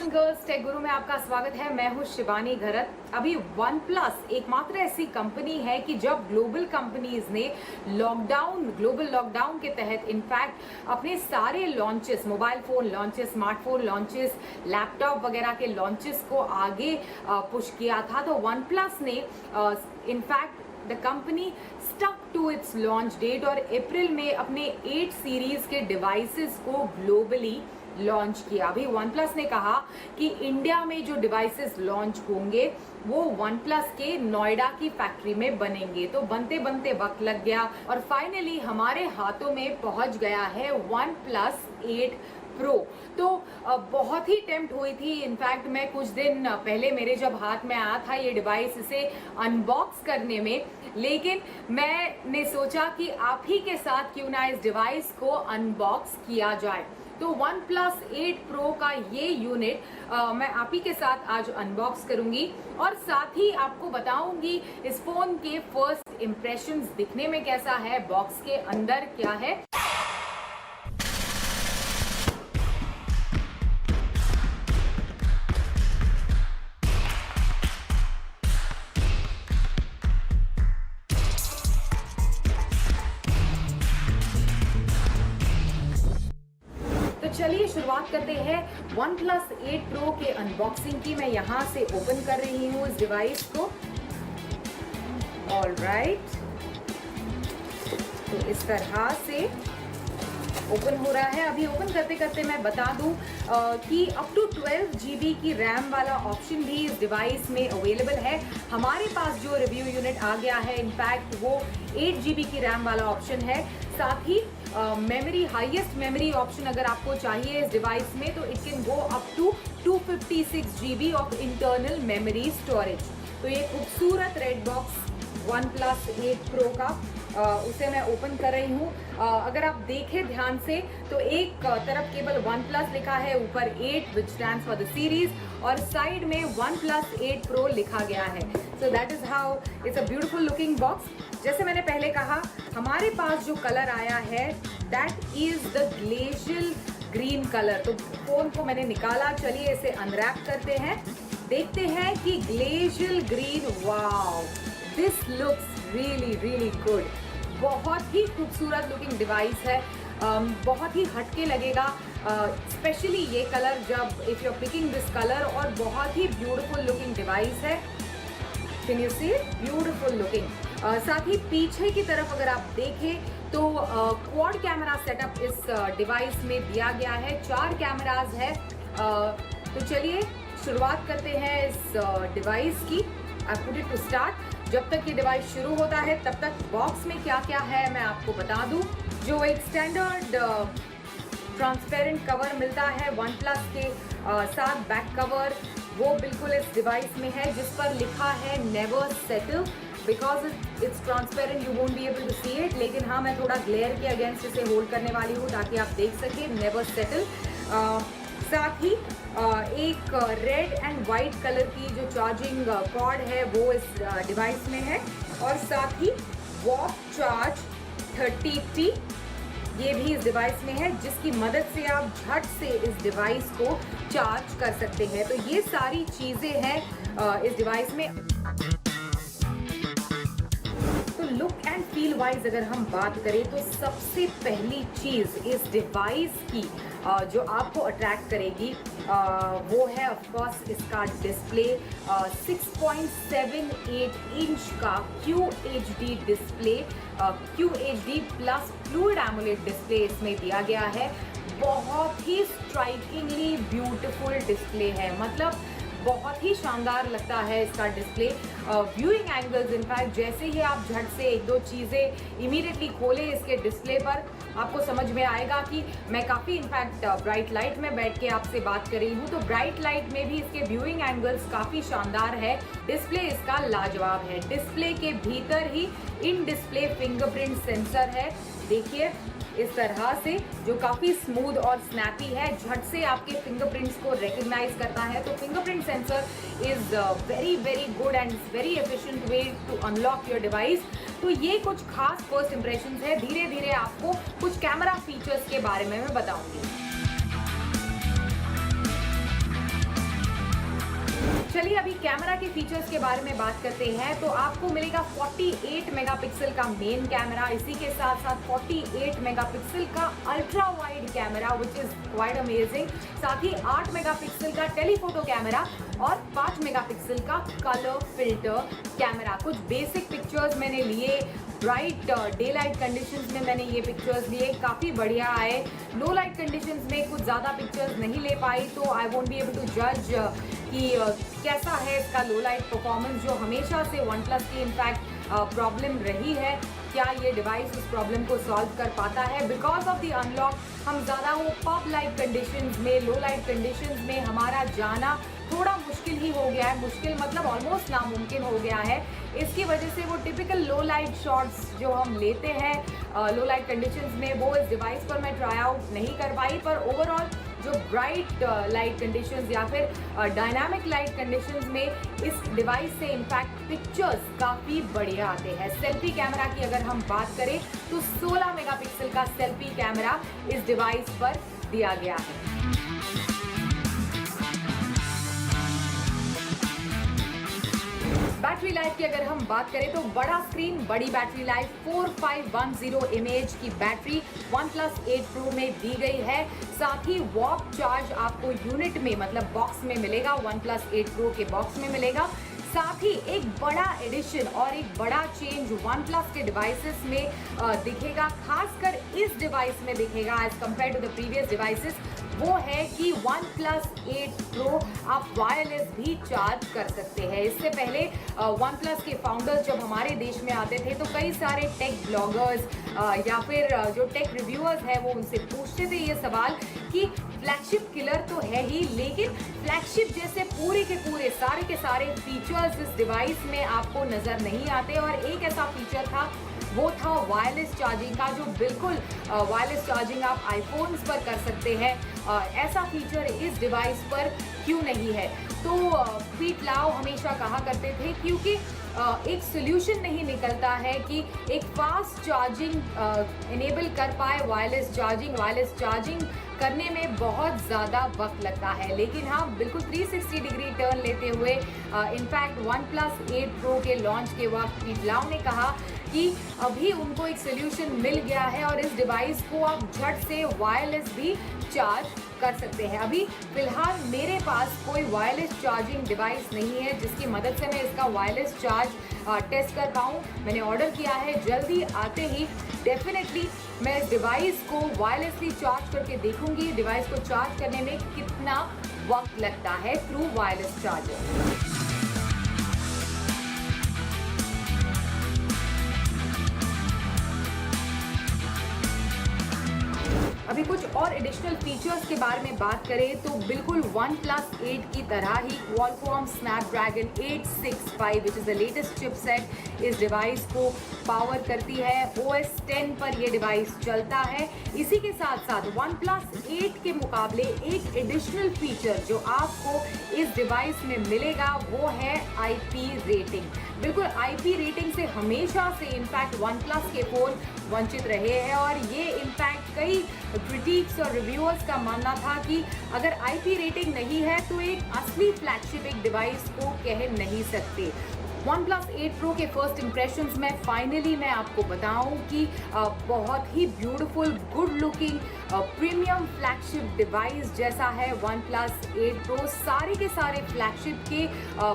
Boys and girls, take गुरु में आपका स्वागत है। मैं हूं शिवानी घरत। अभी वन प्लस एकमात्र ऐसी कंपनी है कि जब ग्लोबल कंपनीज ने ग्लोबल लॉकडाउन के तहत इनफैक्ट अपने सारे launches, mobile phone launches, smartphone launches, laptop वगैरह के लॉन्चेस को आगे पुश किया था, तो वन प्लस ने in fact the company stuck to its launch date और अप्रैल में अपने 8 सीरीज के डिवाइसेस को ग्लोबली लॉन्च किया। अभी वन प्लस ने कहा कि इंडिया में जो डिवाइसेस लॉन्च होंगे वो वन प्लस के नोएडा की फैक्ट्री में बनेंगे। तो बनते बनते वक्त लग गया और फाइनली हमारे हाथों में पहुंच गया है वन प्लस 8 प्रो। तो बहुत ही टेम्प्ट हुई थी। इनफैक्ट मैं कुछ दिन पहले मेरे जब हाथ में आया था ये डिवाइस, इसे अनबॉक्स करने में, लेकिन मैंने सोचा कि आप ही के साथ क्यों ना इस डिवाइस को अनबॉक्स किया जाए। तो वन प्लस 8 प्रो का ये यूनिट मैं आप ही के साथ आज अनबॉक्स करूंगी और साथ ही आपको बताऊंगी इस फोन के फर्स्ट इम्प्रेशंस, दिखने में कैसा है, बॉक्स के अंदर क्या है। चलिए शुरुआत करते हैं वन प्लस 8 प्रो के अनबॉक्सिंग की। मैं यहाँ से ओपन कर रही हूँ इस डिवाइस को। ऑलराइट, तो इस तरह से ओपन हो रहा है। अभी ओपन करते करते मैं बता दूं कि अप टू 12 GB की रैम वाला ऑप्शन भी इस डिवाइस में अवेलेबल है। हमारे पास जो रिव्यू यूनिट आ गया है इनफैक्ट वो 8 GB की रैम वाला ऑप्शन है। साथ ही मेमोरी, हाईएस्ट मेमोरी ऑप्शन अगर आपको चाहिए इस डिवाइस में तो it can go up to 256 GB of internal memory storage. तो ये खूबसूरत red box OnePlus 8 pro का उसे मैं ओपन कर रही हूँ। अगर आप देखें ध्यान से तो एक तरफ केवल वन प्लस लिखा है, ऊपर 8 विच स्टैंड्स फॉर द सीरीज, और साइड में वन प्लस 8 प्रो लिखा गया है। So that is how it's a beautiful looking box. जैसे मैंने पहले कहा, हमारे पास जो कलर आया है that is the glacial green colour. तो फोन को मैंने निकाला, चलिए इसे अनरैप करते हैं, देखते हैं कि glacial green, wow this looks really really good. बहुत ही खूबसूरत लुकिंग डिवाइस है, बहुत ही हटके लगेगा, स्पेशली ये कलर जब if you are picking this colour, और बहुत ही ब्यूटीफुल लुकिंग डिवाइस है। Can you see, beautiful looking. साथ ही पीछे की तरफ अगर आप देखें तो क्वाड कैमरा सेटअप इस डिवाइस में दिया गया है, 4 कैमराज है। तो चलिए शुरुआत करते हैं इस डिवाइस की। I put it to start. जब तक ये डिवाइस शुरू होता है तब तक बॉक्स में क्या क्या है मैं आपको बता दूं। जो एक स्टैंडर्ड ट्रांसपेरेंट कवर मिलता है वन प्लस के साथ, बैक कवर वो बिल्कुल इस डिवाइस में है, जिस पर लिखा है never settle. Because it's transparent you won't be able to see it, लेकिन हाँ मैं थोड़ा ग्लेयर के अगेंस्ट इसे होल्ड करने वाली हूँ ताकि आप देख सकें, नेवर सेटल। साथ ही एक रेड एंड वाइट कलर की जो चार्जिंग कॉर्ड है वो इस डिवाइस में है, और साथ ही वॉक चार्ज 30T ये भी इस डिवाइस में है, जिसकी मदद से आप झट से इस डिवाइस को चार्ज कर सकते हैं। तो ये सारी चीज़ें हैं इस डिवाइस में। तो लुक एंड फील वाइज अगर हम बात करें तो सबसे पहली चीज़ इस डिवाइस की जो आपको अट्रैक्ट करेगी वो है ऑफकोर्स इसका डिस्प्ले। 6.78 इंच का QHD display, QHD plus fluid AMOLED display इसमें दिया गया है। बहुत ही स्ट्राइकिंगली ब्यूटीफुल डिस्प्ले है, मतलब बहुत ही शानदार लगता है इसका डिस्प्ले। व्यूइंग एंगल्स, इनफैक्ट जैसे ही आप झट से एक दो चीज़ें इमीडिएटली खोले इसके डिस्प्ले पर, आपको समझ में आएगा कि मैं काफ़ी इनफैक्ट ब्राइट लाइट में बैठ के आपसे बात कर रही हूँ, तो ब्राइट लाइट में भी इसके व्यूइंग एंगल्स काफ़ी शानदार है। डिस्प्ले इसका लाजवाब है। डिस्प्ले के भीतर ही इन डिस्प्ले फिंगरप्रिंट सेंसर है, देखिए इस तरह से, जो काफ़ी स्मूथ और स्नैपी है, झट से आपके फिंगरप्रिंट्स को रिकग्नाइज करता है। तो fingerprint sensor is very very good and very efficient way to unlock your device. तो ये कुछ खास फर्स्ट इंप्रेशंस है। धीरे धीरे आपको कुछ कैमरा फीचर्स के बारे में मैं बताऊंगी। अभी कैमरा के फीचर्स के बारे में बात करते हैं तो आपको मिलेगा 48 मेगापिक्सल का मेन कैमरा, इसी के साथ साथ 48 मेगापिक्सल का ultra wide camera which is quite amazing, साथ ही 8 मेगापिक्सल का टेलीफोटो कैमरा और 5 मेगापिक्सल का कलर फिल्टर कैमरा। कुछ बेसिक पिक्चर्स मैंने लिए, ब्राइट डे लाइट कंडीशंस में मैंने ये पिक्चर्स लिए, काफ़ी बढ़िया आए। लो लाइट कंडीशंस में कुछ ज़्यादा पिक्चर्स नहीं ले पाई, तो I won't be able to जज कि कैसा है इसका लो लाइट परफॉर्मेंस, जो हमेशा से वन प्लस की इनफैक्ट प्रॉब्लम रही है। क्या ये डिवाइस उस प्रॉब्लम को सॉल्व कर पाता है? बिकॉज ऑफ द अनलॉक हम ज़्यादा वो पब लाइट कंडीशंस में, लो लाइट कंडीशंस में हमारा जाना थोड़ा मुश्किल ही हो गया है। मुश्किल मतलब ऑलमोस्ट नामुमकिन हो गया है। इसकी वजह से वो टिपिकल लो लाइट शॉट्स जो हम लेते हैं लो लाइट कंडीशंस में, वो इस डिवाइस पर मैं ट्राई आउट नहीं कर पाई। पर ओवरऑल जो ब्राइट लाइट कंडीशंस या फिर डायनामिक लाइट कंडीशंस में इस डिवाइस से इनफैक्ट पिक्चर्स काफ़ी बढ़िया आते हैं। सेल्फी कैमरा की अगर हम बात करें तो 16 मेगापिक्सल का सेल्फी कैमरा इस डिवाइस पर दिया गया है। बैटरी लाइफ की अगर हम बात करें तो बड़ा स्क्रीन, बड़ी बैटरी लाइफ, 4510 mAh की बैटरी OnePlus 8 Pro में दी गई है। साथ ही वॉक चार्ज आपको यूनिट में मतलब बॉक्स में मिलेगा, OnePlus 8 Pro के बॉक्स में मिलेगा। साथ ही एक बड़ा एडिशन और एक बड़ा चेंज OnePlus के डिवाइसेस में दिखेगा, खासकर इस डिवाइस में दिखेगा as compare to the previous devices, वो है कि OnePlus 8 Pro आप वायरलेस भी चार्ज कर सकते हैं। इससे पहले OnePlus के फाउंडर्स जब हमारे देश में आते थे तो कई सारे टेक ब्लॉगर्स या फिर जो टेक रिव्यूअर्स हैं वो उनसे पूछते थे ये सवाल कि फ्लैगशिप किलर तो है ही, लेकिन फ्लैगशिप जैसे पूरे के पूरे सारे के सारे फीचर्स इस डिवाइस में आपको नज़र नहीं आते। और एक ऐसा फीचर था, वो था वायरलेस चार्जिंग का, जो बिल्कुल वायरलेस चार्जिंग आप आईफोन्स पर कर सकते हैं। ऐसा फीचर इस डिवाइस पर क्यों नहीं है? तो पीट लाओ हमेशा कहा करते थे क्योंकि एक सोल्यूशन नहीं निकलता है कि एक फास्ट चार्जिंग इनेबल कर पाए वायरलेस चार्जिंग करने में बहुत ज़्यादा वक्त लगता है। लेकिन हाँ, बिल्कुल 360 डिग्री टर्न लेते हुए इनफैक्ट OnePlus 8 Pro के लॉन्च के वक्त पीट लाओ ने कहा कि अभी उनको एक सोल्यूशन मिल गया है और इस डिवाइस को आप झट से वायरलेस भी चार्ज कर सकते हैं। अभी फिलहाल मेरे पास कोई वायरलेस चार्जिंग डिवाइस नहीं है जिसकी मदद से मैं इसका वायरलेस चार्ज टेस्ट कर पाऊँ। मैंने ऑर्डर किया है, जल्दी आते ही डेफिनेटली मैं इस डिवाइस को वायरलेसली चार्ज करके देखूंगी डिवाइस को चार्ज करने में कितना वक्त लगता है थ्रू वायरलेस चार्जर। अभी कुछ और एडिशनल फीचर्स के बारे में बात करें तो बिल्कुल OnePlus 8 की तरह ही Qualcomm Snapdragon 865 which is the latest chipset इस डिवाइस को पावर करती है। OS 10 पर ये डिवाइस चलता है। इसी के साथ साथ OnePlus 8 के मुकाबले एक एडिशनल फीचर जो आपको इस डिवाइस में मिलेगा वो है IP रेटिंग। बिल्कुल IP रेटिंग से हमेशा से इनफैक्ट OnePlus के फ़ोन वंचित रहे हैं और ये इनफैक्ट कई क्रिटिक्स और रिव्यूअर्स का मानना था कि अगर IP रेटिंग नहीं है तो एक असली फ्लैगशिप एक डिवाइस को कह नहीं सकते। OnePlus 8 Pro के फर्स्ट इम्प्रेशंस में फाइनली मैं आपको बताऊं कि बहुत ही beautiful, good looking, premium flagship device जैसा है OnePlus 8 Pro। सारे के सारे फ्लैगशिप के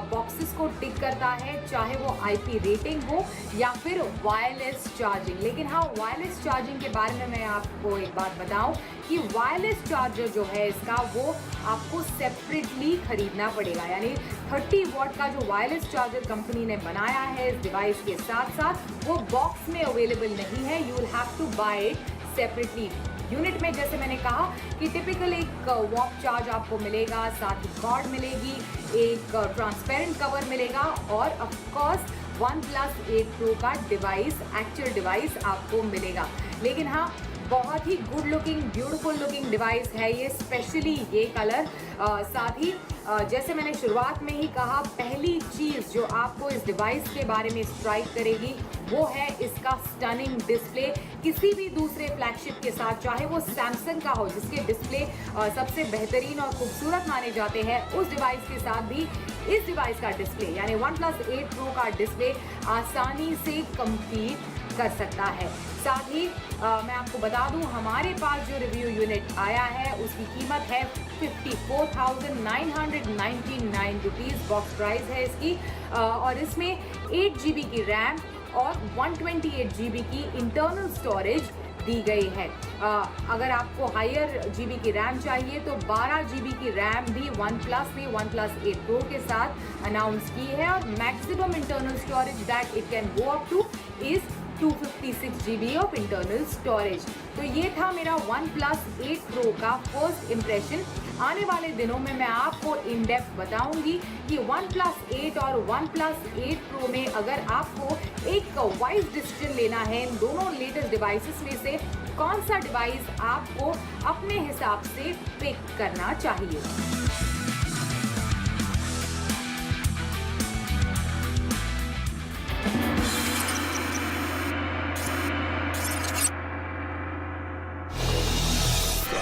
बॉक्सेस को टिक करता है, चाहे वो IP रेटिंग हो या फिर वायरलेस चार्जिंग। लेकिन हाँ, वायरलेस चार्जिंग के बारे में मैं आपको एक बात बताऊं कि वायरलेस चार्जर जो है इसका वो आपको सेपरेटली खरीदना पड़ेगा। यानी 30 वॉट का जो वायरलेस चार्जर कंपनी ने बनाया है इस डिवाइस के साथ साथ वो बॉक्स में अवेलेबल नहीं है। You will have to buy it separately. Unit में जैसे मैंने कहा कि टिपिकल एक वॉक चार्ज आपको मिलेगा, साथ ही कॉर्ड मिलेगी, एक ट्रांसपेरेंट कवर मिलेगा और ऑफकोर्स OnePlus 8 Pro का डिवाइस, एक्चुअल डिवाइस आपको मिलेगा। लेकिन हाँ, बहुत ही good looking, beautiful looking device है ये, स्पेशली ये कलर। साथ ही जैसे मैंने शुरुआत में ही कहा, पहली चीज़ जो आपको इस डिवाइस के बारे में स्ट्राइक करेगी वो है इसका स्टनिंग डिस्प्ले। किसी भी दूसरे फ्लैगशिप के साथ, चाहे वो सैमसंग का हो जिसके डिस्प्ले सबसे बेहतरीन और खूबसूरत माने जाते हैं, उस डिवाइस के साथ भी इस डिवाइस का डिस्प्ले यानी OnePlus 8 Pro का डिस्प्ले आसानी से compete कर सकता है। साथ ही मैं आपको बता दूं, हमारे पास जो रिव्यू यूनिट आया है उसकी कीमत है 54,999 रुपीज़, बॉक्स प्राइस है इसकी। और इसमें 8 GB की रैम और 128 GB की इंटरनल स्टोरेज दी गई है। अगर आपको हायर GB की रैम चाहिए तो 12 GB की रैम भी OnePlus ने OnePlus 8 Pro के साथ अनाउंस की है, और maximum internal storage that it can go up two is 256 GB of internal storage. तो ये था मेरा OnePlus 8 Pro का फर्स्ट इम्प्रेशन। आने वाले दिनों में मैं आपको इन डेप्थ बताऊंगी कि OnePlus 8 और OnePlus 8 Pro में अगर आपको एक वाइज डिसीजन लेना है इन दोनों लेटेस्ट डिवाइसेस में से, कौन सा डिवाइस आपको अपने हिसाब से पिक करना चाहिए।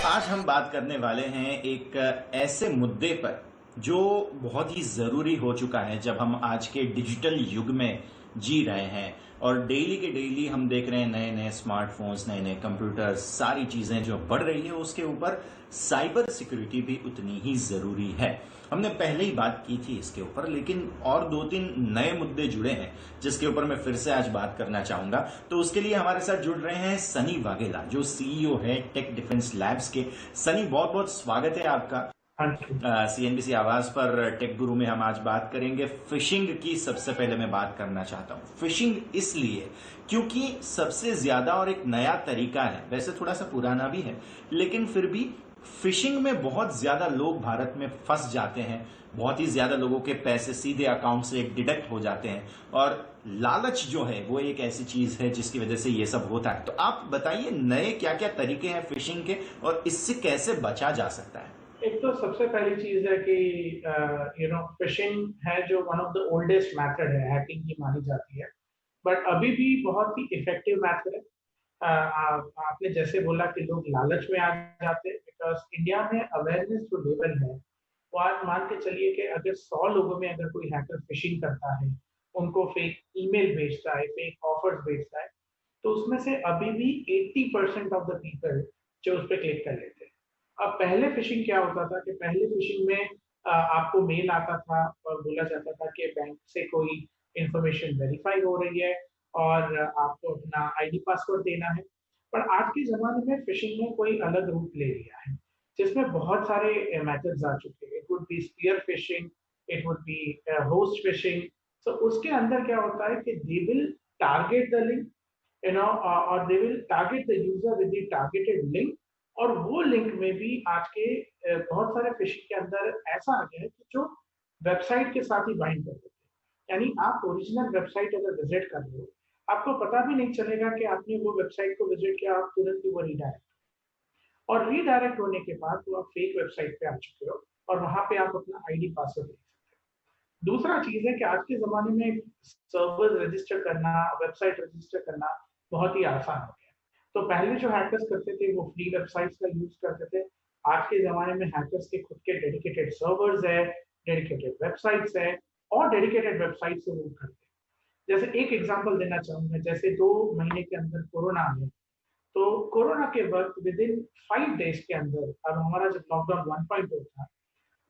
आज हम बात करने वाले हैं एक ऐसे मुद्दे पर जो बहुत ही जरूरी हो चुका है जब हम आज के डिजिटल युग में जी रहे हैं, और डेली के डेली हम देख रहे हैं नए नए स्मार्टफोन्स, नए नए कंप्यूटर, सारी चीजें जो बढ़ रही है उसके ऊपर साइबर सिक्योरिटी भी उतनी ही जरूरी है। हमने पहले ही बात की थी इसके ऊपर, लेकिन और 2-3 नए मुद्दे जुड़े हैं जिसके ऊपर मैं फिर से आज बात करना चाहूंगा। तो उसके लिए हमारे साथ जुड़ रहे हैं सनी वाघेला, जो सीईओ है टेक डिफेंस लैब्स के। सनी, बहुत बहुत स्वागत है आपका CNBC आवाज पर टेक गुरु में। हम आज बात करेंगे फिशिंग की। सबसे पहले मैं बात करना चाहता हूं फिशिंग इसलिए क्योंकि सबसे ज्यादा और एक नया तरीका है, वैसे थोड़ा सा पुराना भी है, लेकिन फिर भी फिशिंग में बहुत ज्यादा लोग भारत में फंस जाते हैं। बहुत ही ज्यादा लोगों के पैसे सीधे अकाउंट से डिडक्ट हो जाते हैं, और लालच जो है वो एक ऐसी चीज है जिसकी वजह से ये सब होता है। तो आप बताइए नए क्या क्या तरीके हैं फिशिंग के, और इससे कैसे बचा जा सकता है। एक तो सबसे पहली चीज है कि फिशिंग है जो one of the oldest method है हैकिंग की मानी जाती है, बट अभी भी बहुत ही इफेक्टिव मेथड है। आपने जैसे बोला कि लोग लालच में आ जाते हैं, बिकॉज इंडिया में अवेयरनेस जो लेवल है वो आज मान के चलिए कि अगर 100 लोगों में अगर कोई हैकर फिशिंग करता है, उनको फेक ईमेल भेजता है, फेक ऑफर्स भेजता है, तो उसमें से अभी भी 80% ऑफ द पीपल जो उस पर क्लिक कर लेते हैं। अब पहले फिशिंग क्या होता था कि पहले फिशिंग में आपको मेल आता था और बोला जाता था कि बैंक से कोई इंफॉर्मेशन वेरीफाई हो रही है और आपको अपना आईडी पासवर्ड देना है। पर आज के ज़माने में फिशिंग ने कोई अलग रूप ले लिया है, जिसमें बहुत सारे मेथड्स आ चुके हैं। It would be spear phishing, it would be host phishing. So उसके अंदर क्या होता है कि they will target the link, और they will target the user with the targeted link, और वो लिंक में भी आज के बहुत सारे फिशिंग के अंदर ऐसा आ गया है कि जो वेबसाइट के साथ ही बाइंड कर देते हैं। यानी आप ओरिजिनल वेबसाइट अगर विजिट कर रहे हो, आपको पता भी नहीं चलेगा कि आपने वो वेबसाइट को विजिट किया, आप तुरंत ही वो रीडायरेक्ट, और रीडायरेक्ट होने के बाद वो आप फेक वेबसाइट पे आ चुके हो, और वहां पे आप अपना आईडी पासवर्ड दे सकते हो। दूसरा चीज है कि आज के जमाने में सर्वर रजिस्टर करना, वेबसाइट रजिस्टर करना बहुत ही आसान हो गया। तो पहले जो हैकर्स करते थे वो फ्री वेबसाइट्स का यूज करते थे। आज के जमाने में हैकर्स के खुद के डेडिकेटेड सर्वर्स है, डेडिकेटेड वेबसाइट्स है, और डेडिकेटेड वेबसाइट से वो करते हैं। जैसे एक एग्जांपल देना चाहूंगा, जैसे 2 महीने के अंदर कोरोना आ गया, तो कोरोना के वक्त विद इन 5 डेज के अंदर, अब हमारा जब लॉकडाउन 1.0 था,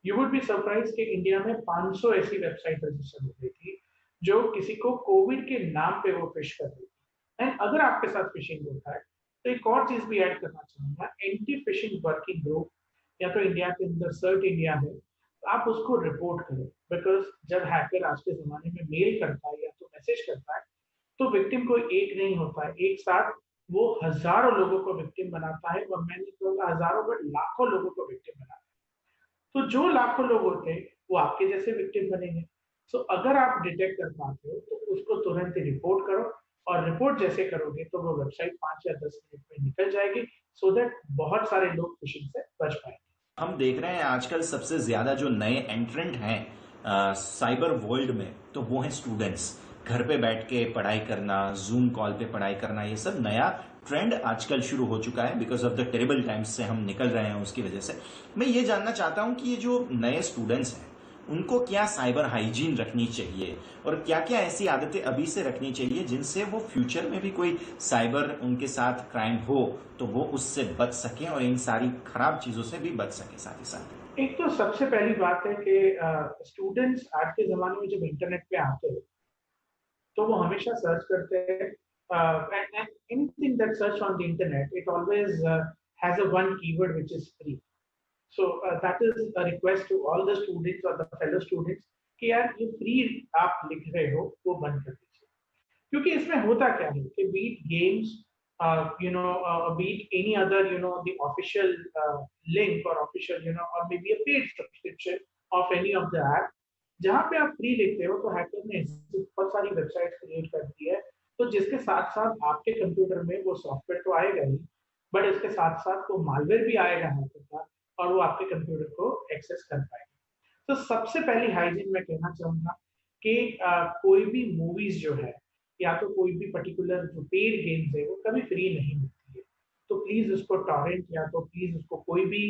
यू वुड बी सरप्राइज कि इंडिया में 500 ऐसी वेबसाइट रजिस्टर हो गई थी जो किसी को कोविड के नाम पे वो फिश कर रही थी। एंड अगर आपके साथ फिशिंग होता है तो एक और चीज भी ऐड करना चाहूंगा, एंटी फिशिंग वर्किंग ग्रुप, या तो इंडिया के अंदर सर्ट इंडिया है, तो आप उसको रिपोर्ट करें। बिकॉज जब हैकर आज के जमाने में मेल करता है या तो मैसेज करता है, तो विक्टिम कोई एक नहीं होता है, एक साथ वो हजारों लोगों को विक्टिम बनाता है, और मैं नहीं कहूँगा हजारों बट लाखों लोगों को विक्टिम बनाता है। तो जो लाखों लोग होते हैं वो आपके जैसे विक्टिम बनेंगे। सो अगर आप डिटेक्ट कर पाते हो तो उसको तुरंत ही रिपोर्ट करो, और रिपोर्ट जैसे करोगे तो वो वेबसाइट 5 या 10 मिनट में निकल जाएगी, सो दैट बहुत सारे लोग फिशिंग से बच पाएंगे। हम देख रहे हैं आजकल सबसे ज्यादा जो नए एंट्रेंट हैं साइबर वर्ल्ड में, तो वो हैं स्टूडेंट्स। घर पे बैठ के पढ़ाई करना, जूम कॉल पे पढ़ाई करना, ये सब नया ट्रेंड आजकल शुरू हो चुका है because of the terrible times से हम निकल रहे हैं उसकी वजह से। मैं ये जानना चाहता हूं कि ये जो नए स्टूडेंट्स हैं उनको क्या साइबर हाइजीन रखनी चाहिए और क्या क्या ऐसी आदतें अभी से रखनी चाहिए जिनसे वो फ्यूचर में भी कोई साइबर उनके साथ क्राइम हो तो वो उससे बच सकें और इन सारी खराब चीजों से भी बच सके साथ ही साथ। एक तो सबसे पहली बात है कि स्टूडेंट्स आज के ज़माने में जब इंटरनेट पे आते हैं, तो वो हमेशा सर्च करते हैं anything that search on the internet, it always has a one keyword which is free. So that is a request to all the students और द फेलो स्टूडेंट्स कि यार ये फ्री आप लिख रहे हो, वो बंद कर दीजिए। क्योंकि इसमें होता क्या है कि beat games, beat any other, the official link or official, or maybe a paid subscription of any of the app, जहाँ पे आप फ्री लिखते हो तो हैकर ने बहुत सारी वेबसाइट क्रिएट कर दी है, तो जिसके साथ साथ आपके कंप्यूटर में वो सॉफ्टवेयर तो आएगा ही, बट इसके साथ साथ वो मालवेयर भी आएगा हैकर का, और वो आपके कंप्यूटर को एक्सेस कर पाएगा। तो सबसे पहली हाइजीन मैं कहना चाहूंगा कि कोई भी मूवीज जो है या तो कोई भी पर्टिकुलर जो पेड गेम्स है वो कभी फ्री नहीं मिलती है, तो प्लीज उसको टॉरेंट या तो प्लीज उसको कोई भी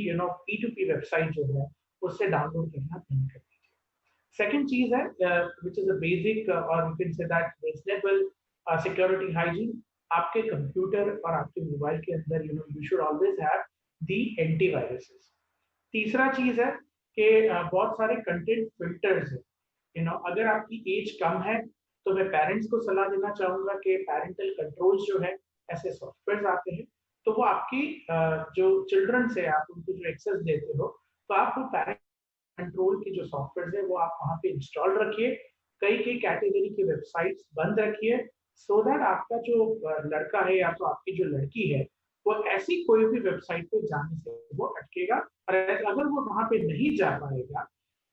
P2P वेबसाइट जो है उससे डाउनलोड करना बंद कर दीजिए। सेकंड चीज है व्हिच इज अ बेसिक और you can say that reasonable security hygiene, आपके कंप्यूटर और आपके मोबाइल के अंदर you should always have the antiviruses. तीसरा चीज है कि बहुत सारे कंटेंट फिल्टर्स है, अगर आपकी एज कम है तो मैं पेरेंट्स को सलाह देना चाहूंगा कि पेरेंटल कंट्रोल्स जो है, ऐसे सॉफ्टवेयर आते हैं, तो वो आपकी जो चिल्ड्रन से आप उनको जो एक्सेस देते हो, तो आप वो पेरेंट कंट्रोल की जो सॉफ्टवेयर है वो आप वहाँ पे इंस्टॉल रखिए। कई कई कैटेगरी की वेबसाइट्स बंद रखिए, सो दैट आपका जो लड़का है या तो आपकी जो लड़की है वो ऐसी कोई भी वेबसाइट पे जाने से वो अटकेगा, और अगर वो वहाँ पे नहीं जा पाएगा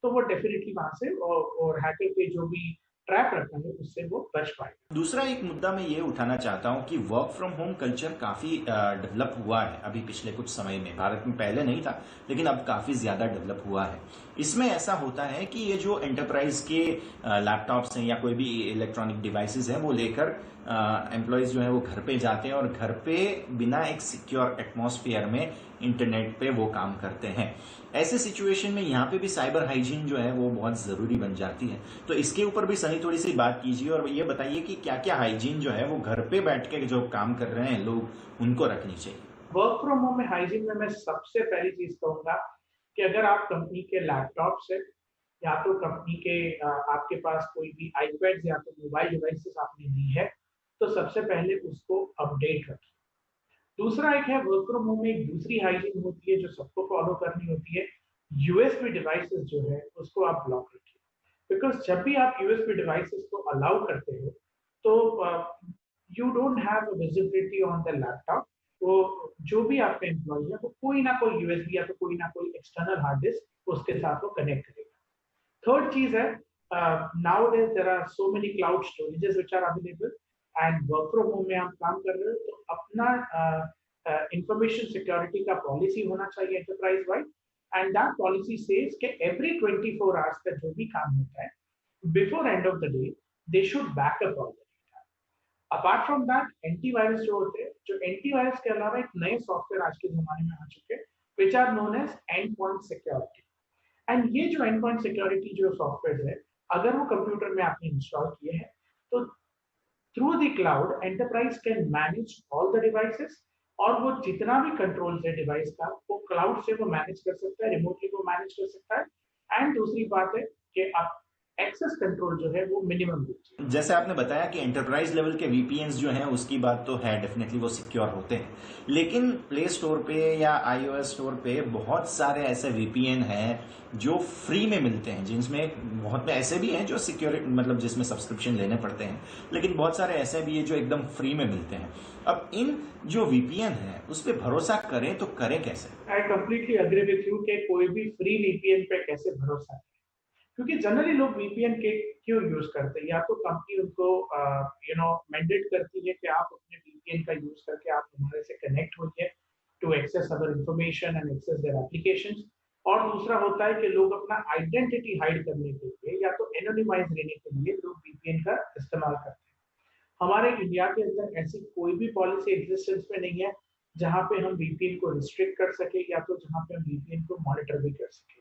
तो वो डेफिनेटली वहाँ से और हैकर के जो भी ट्रैप रखा है उससे वो बच पाएगा। दूसरा एक मुद्दा मैं ये उठाना चाहता हूं कि वर्क फ्रॉम होम कल्चर काफी डेवलप हुआ है अभी पिछले कुछ समय में। भारत में पहले नहीं था लेकिन अब काफी ज्यादा डेवलप हुआ है। इसमें ऐसा होता है कि ये जो एंटरप्राइज के लैपटॉप्स हैं या कोई भी इलेक्ट्रॉनिक डिवाइसेस हैं वो लेकर एम्प्लॉयज जो है वो घर पे जाते हैं और घर पे बिना एक सिक्योर एटमॉस्फेयर में इंटरनेट पे वो काम करते हैं। ऐसे सिचुएशन में यहाँ पे भी साइबर हाइजीन जो है वो बहुत जरूरी बन जाती है। तो इसके ऊपर भी सनी थोड़ी सी बात कीजिए और ये बताइए कि क्या क्या हाइजीन जो है वो घर पे बैठ के जो काम कर रहे हैं लोग उनको रखनी चाहिए। वर्क फ्रॉम होम में हाइजीन में मैं सबसे पहली चीज कहूंगा कि अगर आप कंपनी के लैपटॉप से या तो कंपनी के आपके पास कोई भी आईपैड या तो मोबाइल डिवाइसेस आपने दी है, तो सबसे पहले उसको अपडेट रखिए। दूसरा एक है वर्क फ्रॉम होम में एक दूसरी हाइजीन होती है जो सबको फॉलो करनी होती है, यूएसबी डिवाइसेस जो है उसको आप ब्लॉक रखिए। बिकॉज जब भी आप यूएसबी डिवाइसेस को अलाउ करते हो तो you don't have visibility on the laptop, वो जो भी आपका एम्प्लॉय है वो कोई ना कोई यूएसबी या तो कोई ना कोई एक्सटर्नल हार्ड डिस्क उसके साथ वो कनेक्ट करेगा। थर्ड चीज है, nowadays there are so many cloud storages which are available, and work from home में आप काम कर रहे हो तो अपना इंफॉर्मेशन सिक्योरिटी का पॉलिसी होना चाहिए enterprise wide, and that policy says कि एवरी 24 आवर्स का जो भी काम होता है before end of the day they should backup all the data. Apart from that antivirus जो होते हैं, जो एंटीवायरस के अलावा एक नए सॉफ्टवेयर आज के जमाने में आ चुके हैं which are known as end point security. And ये जो एंड पॉइंट सिक्योरिटी जो सॉफ्टवेयर है, अगर वो कंप्यूटर में आपने इंस्टॉल किए हैं तो through the cloud enterprise can manage all the devices, और वो जितना भी कंट्रोल है डिवाइस का वो क्लाउड से वो मैनेज कर सकता है, रिमोटली वो मैनेज कर सकता है। एंड दूसरी बात है कि आप एक्सेस कंट्रोल जो है वो मिनिमम दीजिए। जैसे आपने बताया कि एंटरप्राइज लेवल के वीपीएन्स जो हैं उसकी बात तो है, डेफिनेटली वो सिक्योर होते हैं, लेकिन प्ले स्टोर पे या आईओएस स्टोर पे बहुत सारे ऐसे वीपीएन हैं जो फ्री में मिलते हैं, जिनमें बहुत में ऐसे भी हैं जो सिक्योर मतलब जिसमें सब्सक्रिप्शन लेने पड़ते हैं, लेकिन बहुत सारे ऐसे भी हैं जो एकदम फ्री में मिलते हैं। अब इन जो वीपीएन है उस पर भरोसा करें तो करें कैसे? I completely agree with you कि कोई भी फ्री वीपीएन पे कैसे भरोसा करें, क्योंकि जनरली लोग वीपीएन के क्यों यूज करते हैं, या तो कंपनी उनको मैंडेट करती है कि आप अपने वीपीएन का यूज करके आप हमारे से कनेक्ट होइए to access other information and access their applications, और दूसरा होता है कि लोग अपना आइडेंटिटी हाइड करने के लिए या तो एनोनिमाइज रहने के लिए लोग वीपीएन का इस्तेमाल करते हैं। हमारे इंडिया के अंदर ऐसी कोई भी पॉलिसी एग्जिस्टेंस में नहीं है जहां पे हम वीपीएन को रिस्ट्रिक्ट कर सके या तो जहां पे हम वीपीएन को मॉनिटर भी कर सके।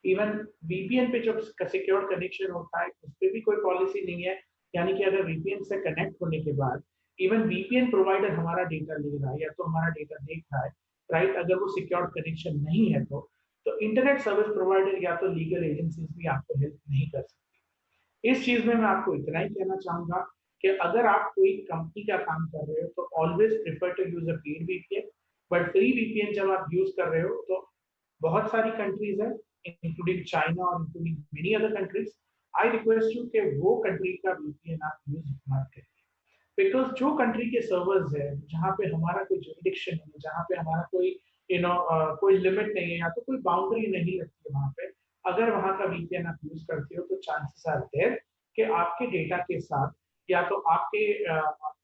इवन वीपीएन पे जो सिक्योर कनेक्शन होता है उस पर भी कोई पॉलिसी नहीं है, यानी कि अगर वीपीएन से कनेक्ट होने के बाद इवन वीपीएन प्रोवाइडर हमारा डेटा ले रहा है या तो हमारा डेटा देख रहा है, राइट, अगर वो सिक्योर कनेक्शन नहीं है तो इंटरनेट सर्विस प्रोवाइडर या तो लीगल एजेंसीज भी आपको हेल्प नहीं कर सकती। इस चीज में मैं आपको इतना ही कहना चाहूंगा कि अगर आप कोई कंपनी का काम कर रहे हो तो always prefer to use a paid VPN, but free VPN जब आप यूज कर रहे हो तो बहुत सारी कंट्रीज है इंक्लूडिंग चाइना और including many other countries, I request you कि वो कंट्री का वीपीएन आप यूज मत करिए, बिकॉज जो कंट्री के सर्वर्स है जहाँ पे हमारा कोई जुरिडिक्शन नहीं है, जहाँ पे हमारा कोई कोई लिमिट नहीं है या तो कोई बाउंड्री नहीं लगती है वहाँ पे, अगर वहाँ का वीपीएन आप यूज करते हो तो चांसेस आर देयर कि आपके डेटा के साथ या तो आपके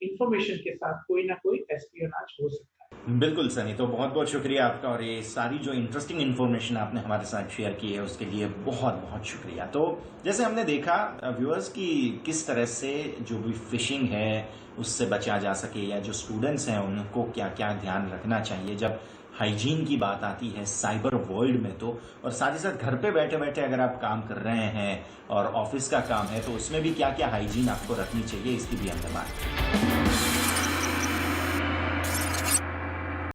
इंफॉर्मेशन के साथ कोई ना कोई एस्पियोनाज हो सकता है। बिल्कुल सनी, तो बहुत बहुत शुक्रिया आपका, और ये सारी जो इंटरेस्टिंग इन्फॉर्मेशन आपने हमारे साथ शेयर की है उसके लिए बहुत बहुत शुक्रिया। तो जैसे हमने देखा व्यूअर्स की किस तरह से जो भी फिशिंग है उससे बचा जा सके, या जो स्टूडेंट्स हैं उनको क्या क्या ध्यान रखना चाहिए जब हाइजीन की बात आती है साइबर वर्ल्ड में, तो और साथ ही साथ घर पे बैठे बैठे अगर आप काम कर रहे हैं और ऑफिस का काम है तो उसमें भी क्या क्या हाइजीन आपको रखनी चाहिए, इसकी भी हमने बात की।